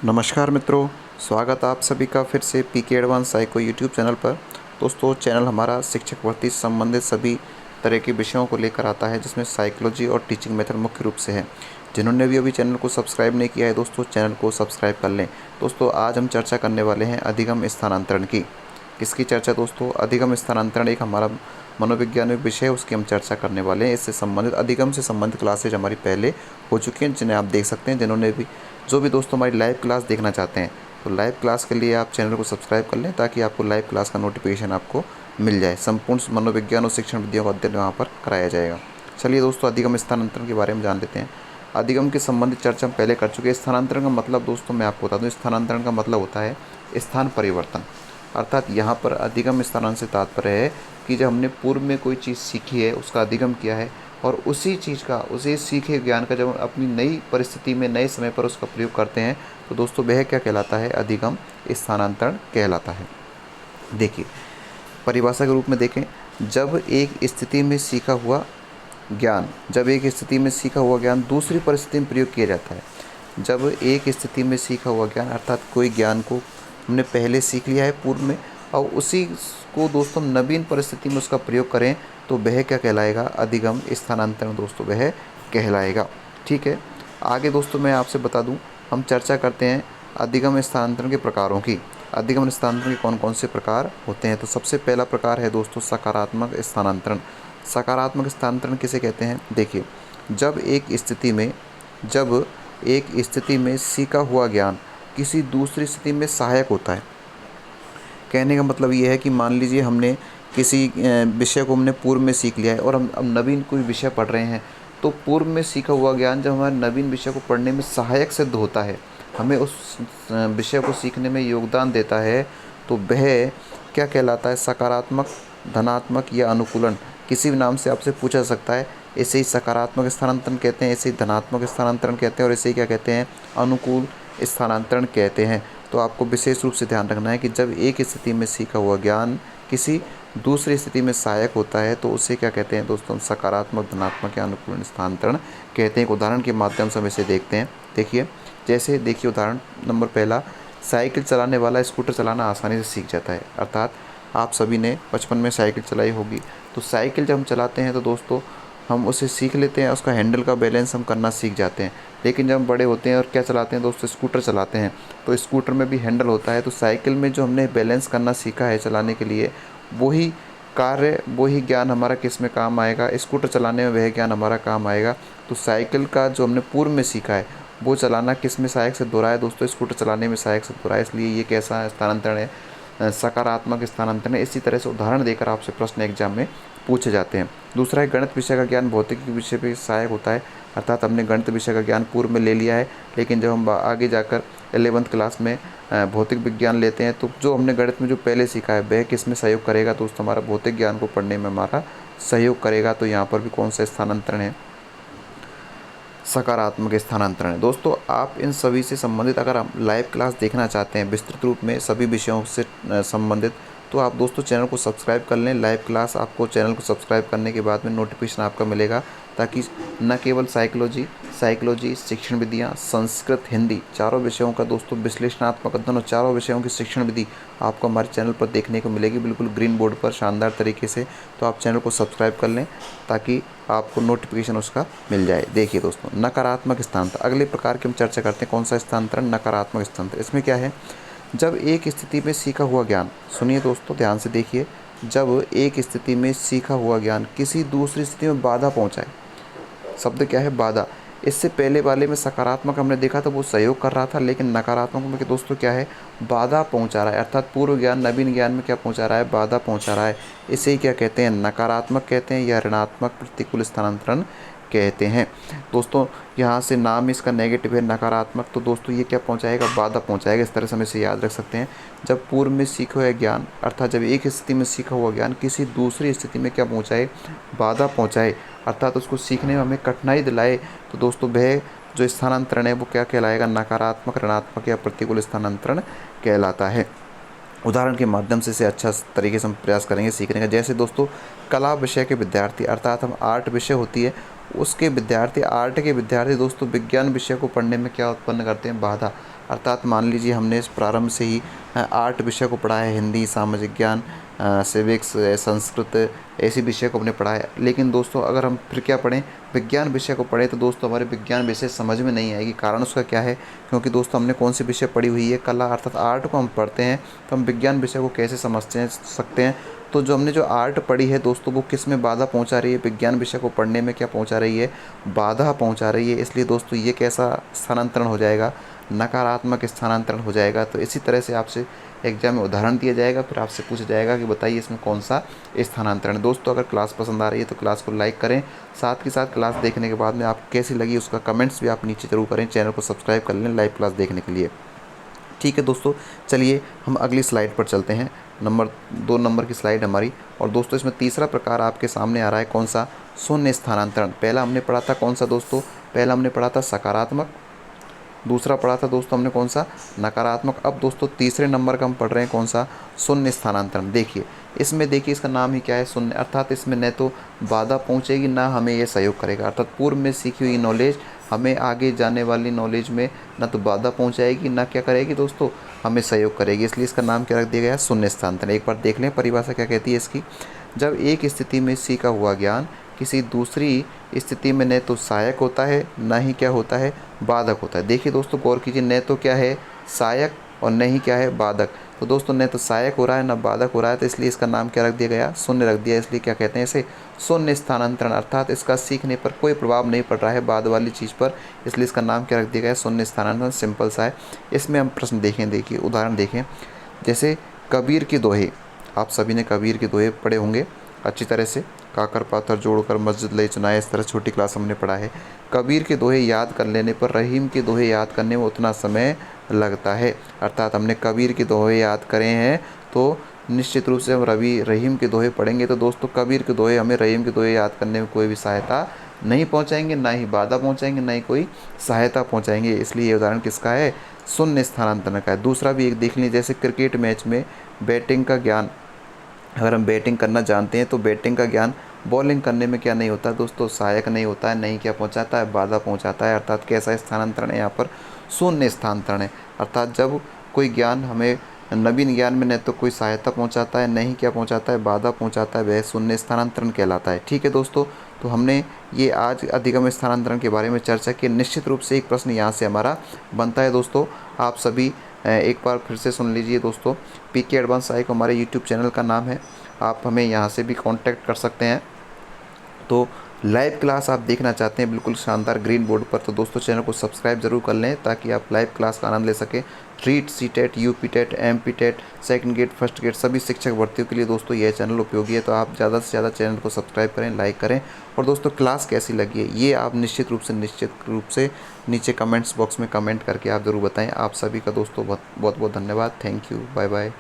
नमस्कार मित्रों, स्वागत आप सभी का फिर से पीके एडवांस साइको यूट्यूब चैनल पर। दोस्तों, चैनल हमारा शिक्षक भर्ती से संबंधित सभी तरह के विषयों को लेकर आता है, जिसमें साइकोलॉजी और टीचिंग मेथड मुख्य रूप से है। जिन्होंने भी अभी चैनल को सब्सक्राइब नहीं किया है दोस्तों, चैनल को सब्सक्राइब कर लें। दोस्तों, आज हम चर्चा करने वाले हैं अधिगम स्थानांतरण की। किसकी चर्चा दोस्तों? अधिगम स्थानांतरण एक हमारा मनोवैज्ञानिक विषय है, उसकी हम चर्चा करने वाले हैं। इससे संबंधित अधिगम से संबंधित क्लासेज हमारी पहले हो चुकी हैं, जिन्हें आप देख सकते हैं। जिन्होंने भी जो भी दोस्तों हमारी लाइव क्लास देखना चाहते हैं, तो लाइव क्लास के लिए आप चैनल को सब्सक्राइब कर लें, ताकि आपको लाइव क्लास का नोटिफिकेशन आपको मिल जाए। संपूर्ण मनोविज्ञान और शिक्षण विधियों का अध्ययन वहाँ पर कराया जाएगा। चलिए दोस्तों, अधिगम स्थानांतरण के बारे में जान लेते हैं। अधिगम के संबंधित चर्चा हम पहले कर चुके हैं। स्थानांतरण का मतलब दोस्तों मैं आपको बता दूँ, स्थानांतरण का मतलब होता है स्थान परिवर्तन। अर्थात यहाँ पर अधिगम स्थानांतरण से तात्पर्य है कि जब हमने पूर्व में कोई चीज़ सीखी है, उसका अधिगम किया है, और उसी चीज़ का, उसी सीखे ज्ञान का जब हम अपनी नई परिस्थिति में नए समय पर उसका प्रयोग करते हैं, तो दोस्तों वह क्या कहलाता है? अधिगम स्थानांतरण कहलाता है। देखिए, परिभाषा के रूप में देखें, जब एक स्थिति में सीखा हुआ ज्ञान दूसरी परिस्थिति में प्रयोग किया जाता है। जब एक स्थिति में सीखा हुआ ज्ञान, अर्थात कोई ज्ञान को हमने पहले सीख लिया है पूर्व में, और उसी को दोस्तों नवीन परिस्थिति में उसका प्रयोग करें, तो वह क्या कहलाएगा? अधिगम स्थानांतरण दोस्तों वह कहलाएगा। ठीक है, आगे दोस्तों मैं आपसे बता दूं, हम चर्चा करते हैं अधिगम स्थानांतरण के प्रकारों की। अधिगम स्थानांतरण के कौन कौन से प्रकार होते हैं? तो सबसे पहला प्रकार है दोस्तों सकारात्मक स्थानांतरण। सकारात्मक स्थानांतरण किसे कहते हैं? देखिए, जब एक स्थिति में सीखा हुआ ज्ञान किसी दूसरी स्थिति में सहायक होता है। कहने का मतलब ये है कि मान लीजिए हमने किसी विषय को हमने पूर्व में सीख लिया है, और हम अब नवीन कोई विषय पढ़ रहे हैं, तो पूर्व में सीखा हुआ ज्ञान जब हमारे नवीन विषय को पढ़ने में सहायक सिद्ध होता है, हमें उस विषय को सीखने में योगदान देता है, तो वह क्या कहलाता है? सकारात्मक, धनात्मक या अनुकूलन, किसी भी नाम से आपसे पूछा जा सकता है। इसे ही सकारात्मक स्थानांतरण कहते हैं, इसे ही धनात्मक स्थानांतरण कहते हैं, और इसे ही क्या कहते हैं? अनुकूल स्थानांतरण कहते हैं। तो आपको विशेष रूप से ध्यान रखना है कि जब एक स्थिति में सीखा हुआ ज्ञान किसी दूसरी स्थिति में सहायक होता है, तो उसे क्या कहते हैं दोस्तों? सकारात्मक, धनात्मक या अनुकूल स्थानांतरण कहते हैं। एक उदाहरण के माध्यम से हम इसे देखते हैं। देखिए उदाहरण नंबर पहला, साइकिल चलाने वाला स्कूटर चलाना आसानी से सीख जाता है। अर्थात आप सभी ने बचपन में साइकिल चलाई होगी, तो साइकिल जब हम चलाते हैं तो दोस्तों हम उसे सीख लेते हैं, उसका हैंडल का बैलेंस हम करना सीख जाते हैं। लेकिन जब हम बड़े होते हैं और क्या चलाते हैं दोस्तों? स्कूटर चलाते हैं, तो स्कूटर में भी हैंडल होता है। तो साइकिल में जो हमने बैलेंस करना सीखा है चलाने के लिए, वही कार्य, वही ज्ञान हमारा किस में काम आएगा? स्कूटर चलाने में वह ज्ञान हमारा काम आएगा। तो साइकिल का जो हमने पूर्व में सीखा है, वो चलाना किस में सहायक सिद्ध हो रहा है दोस्तों? स्कूटर चलाने में सहायक सिद्ध हो रहा है। इसलिए ये कैसा स्थानांतरण है? सकारात्मक स्थानांतरण है। इसी तरह से उदाहरण देकर आपसे प्रश्न एग्जाम में पूछे जाते हैं। दूसरा है गणित विषय का ज्ञान भौतिकी विषय पे सहायक होता है। अर्थात हमने गणित विषय का ज्ञान पूर्व में ले लिया है, लेकिन जब हम आगे जाकर 11th क्लास में भौतिक विज्ञान लेते हैं, तो जो हमने गणित में जो पहले सीखा है वह किस में सहयोग करेगा दोस्तों? हमारा भौतिक ज्ञान को पढ़ने में हमारा सहयोग करेगा। तो यहाँ पर भी कौन सा स्थानांतरण है? सकारात्मक स्थानांतरण है। दोस्तों, आप इन सभी से संबंधित अगर आप लाइव क्लास देखना चाहते हैं विस्तृत रूप में सभी विषयों से संबंधित, तो आप दोस्तों चैनल को सब्सक्राइब कर लें। लाइव क्लास आपको चैनल को सब्सक्राइब करने के बाद में नोटिफिकेशन आपका मिलेगा, ताकि न केवल साइकोलॉजी, शिक्षण विधियाँ, संस्कृत, हिंदी, चारों विषयों का दोस्तों विश्लेषणात्मक अध्ययन और चारों विषयों की शिक्षण विधि आपको हमारे चैनल पर देखने को मिलेगी, बिल्कुल ग्रीन बोर्ड पर शानदार तरीके से। तो आप चैनल को सब्सक्राइब कर लें, ताकि आपको नोटिफिकेशन उसका मिल जाए। देखिए दोस्तों, नकारात्मक स्थानांतरण, अगले प्रकार की हम चर्चा करते हैं। कौन सा स्थानांतरण? नकारात्मक स्थानांतरण। इसमें क्या है? जब एक स्थिति में सीखा हुआ ज्ञान, सुनिए दोस्तों ध्यान से देखिए, जब एक स्थिति में सीखा हुआ ज्ञान किसी दूसरी स्थिति में बाधा पहुंचाए। शब्द क्या है? बाधा। इससे पहले वाले में सकारात्मक हमने देखा था, वो सहयोग कर रहा था, लेकिन नकारात्मक में दोस्तों क्या है? बाधा पहुंचा रहा है। अर्थात पूर्व ज्ञान नवीन ज्ञान में क्या पहुंचा रहा है? बाधा पहुंचा रहा है। इसे ही क्या कहते हैं? नकारात्मक कहते हैं, या ऋणात्मक प्रतिकूल स्थानांतरण कहते हैं। दोस्तों, यहाँ से नाम इसका नेगेटिव है, नकारात्मक, तो दोस्तों ये क्या पहुँचाएगा? बाधा पहुँचाएगा। इस तरह से हम इसे याद रख सकते हैं। जब पूर्व में सीखा हुआ ज्ञान, अर्थात जब एक स्थिति में सीखा हुआ ज्ञान किसी दूसरी स्थिति में क्या पहुँचाए? बाधा पहुँचाए, अर्थात उसको सीखने में हमें कठिनाई दिलाए, तो दोस्तों वह जो स्थानांतरण है वो क्या कहलाएगा? नकारात्मक, ऋणात्मक या प्रतिकूल स्थानांतरण कहलाता है। उदाहरण के माध्यम से इसे अच्छा तरीके से हम प्रयास करेंगे सीखने का। जैसे दोस्तों, कला विषय के विद्यार्थी, अर्थात हम आर्ट विषय होती है उसके विद्यार्थी, आर्ट के विद्यार्थी दोस्तों विज्ञान विषय को पढ़ने में क्या उत्पन्न करते हैं? बाधा। अर्थात मान लीजिए हमने इस प्रारंभ से ही 8 विषय को पढ़ा है, हिंदी, सामाजिक ज्ञान, सिविक्स, संस्कृत, ऐसे विषय को हमने पढ़ा है। लेकिन दोस्तों अगर हम फिर क्या पढ़ें, विज्ञान विषय को पढ़ें, तो दोस्तों हमारे विज्ञान विषय समझ में नहीं आएगी। कारण उसका क्या है, क्योंकि दोस्तों हमने कौन सी विषय पढ़ी हुई है, कला अर्थात आर्ट को हम पढ़ते हैं, तो हम विज्ञान विषय को कैसे समझते सकते हैं। तो जो हमने जो आर्ट पढ़ी है दोस्तों, वो किस में बाधा पहुंचा रही है, विज्ञान विषय को पढ़ने में क्या पहुंचा रही है, बाधा पहुंचा रही है। इसलिए दोस्तों ये कैसा स्थानांतरण हो जाएगा, नकारात्मक स्थानांतरण हो जाएगा। तो इसी तरह से आपसे एग्जाम में उदाहरण दिया जाएगा, फिर आपसे पूछा जाएगा कि बताइए इसमें कौन सा स्थानांतरण। दोस्तों अगर क्लास पसंद आ रही है तो क्लास को लाइक करें, साथ ही साथ क्लास देखने के बाद में आप कैसी लगी उसका कमेंट्स भी आप नीचे ज़रूर करें। चैनल को सब्सक्राइब कर लें लाइव क्लास देखने के लिए। ठीक है दोस्तों, चलिए हम अगली स्लाइड पर चलते हैं। 2 नंबर की स्लाइड हमारी। और दोस्तों इसमें तीसरा प्रकार आपके सामने आ रहा है, कौन सा, शून्य स्थानांतरण। पहला हमने पढ़ा था कौन सा दोस्तों, पहला हमने पढ़ा था सकारात्मक, दूसरा पढ़ा था दोस्तों हमने कौन सा, नकारात्मक। अब दोस्तों तीसरे नंबर का हम पढ़ रहे हैं कौन सा, शून्य स्थानांतरण। देखिए इसमें, देखिए इसका नाम ही क्या है, शून्य। अर्थात इसमें न तो बाधा पहुंचेगी ना हमें ये सहयोग करेगा। अर्थात पूर्व में सीखी हुई नॉलेज हमें आगे जाने वाली नॉलेज में ना तो बाधा पहुंचाएगी ना क्या करेगी दोस्तों, हमें सहयोग करेगी। इसलिए इसका नाम क्या रख दिया गया, शून्य स्थानांतरण। एक बार देख लें परिभाषा क्या कहती है इसकी। जब एक स्थिति में सीखा हुआ ज्ञान किसी दूसरी स्थिति में न तो सहायक होता है ना ही क्या होता है, बाधक होता है। देखिए दोस्तों गौर कीजिए, न तो क्या है सहायक और न ही क्या है बाधक। तो दोस्तों न तो सहायक हो रहा है ना बाधक हो रहा है, तो इसलिए इसका नाम क्या रख दिया गया, शून्य रख दिया। इसलिए क्या कहते हैं इसे, शून्य स्थानांतरण। अर्थात इसका सीखने पर कोई प्रभाव नहीं पड़ रहा है बाद वाली चीज़ पर, इसलिए इसका नाम क्या रख दिया गया, शून्य स्थानांतरण। सिंपल सा है। इसमें हम प्रश्न देखें, देखिए उदाहरण देखें। जैसे कबीर के दोहे, आप सभी ने कबीर के दोहे पढ़े होंगे अच्छी तरह से। काकर पाथर जोड़कर मस्जिद ले चुनाए, इस तरह छोटी क्लास हमने पढ़ा है। कबीर के दोहे याद कर लेने पर रहीम के दोहे याद करने में उतना समय लगता है। अर्थात हमने कबीर के दोहे याद करे हैं तो निश्चित रूप से हम रहीम के दोहे पढ़ेंगे तो दोस्तों कबीर के दोहे हमें रहीम के दोहे याद करने में कोई भी सहायता नहीं पहुंचाएंगे, ना ही बाधा पहुंचाएंगे, ना ही कोई सहायता पहुंचाएंगे। इसलिए ये उदाहरण किसका है, शून्य स्थानांतरण का है। दूसरा भी एक देख लीजिए, जैसे क्रिकेट मैच में बैटिंग का ज्ञान, अगर हम बैटिंग करना जानते हैं तो बैटिंग का ज्ञान बॉलिंग करने में क्या नहीं होता दोस्तों, सहायक नहीं होता है, नहीं क्या पहुंचाता है, बाधा पहुंचाता है। अर्थात कैसा स्थानांतरण है यहाँ पर, शून्य स्थानांतरण है। अर्थात जब कोई ज्ञान हमें नवीन ज्ञान में न तो कोई सहायता पहुंचाता है, नहीं क्या पहुंचाता है, बाधा पहुंचाता है, वह शून्य स्थानांतरण कहलाता है। ठीक है दोस्तों, तो हमने ये आज अधिगम स्थानांतरण के बारे में चर्चा की। निश्चित रूप से एक प्रश्न यहाँ से हमारा बनता है दोस्तों, आप सभी एक बार फिर से सुन लीजिए दोस्तों। पीके एडवांस आई को हमारे यूट्यूब चैनल का नाम है, आप हमें यहाँ से भी कांटेक्ट कर सकते हैं। तो लाइव क्लास आप देखना चाहते हैं बिल्कुल शानदार ग्रीन बोर्ड पर, तो दोस्तों चैनल को सब्सक्राइब जरूर कर लें ताकि आप लाइव क्लास का आनंद ले सकें। REET, CTET, UPTET, MPTET, second grade, first grade, सभी शिक्षक भर्तियों के लिए दोस्तों यह चैनल उपयोगी है। तो आप ज़्यादा से ज़्यादा चैनल को सब्सक्राइब करें, लाइक करें। और दोस्तों क्लास कैसी लगी है ये आप निश्चित रूप से नीचे कमेंट्स बॉक्स में कमेंट करके आप ज़रूर बताएँ। आप सभी का दोस्तों बहुत बहुत धन्यवाद। Thank you, bye bye.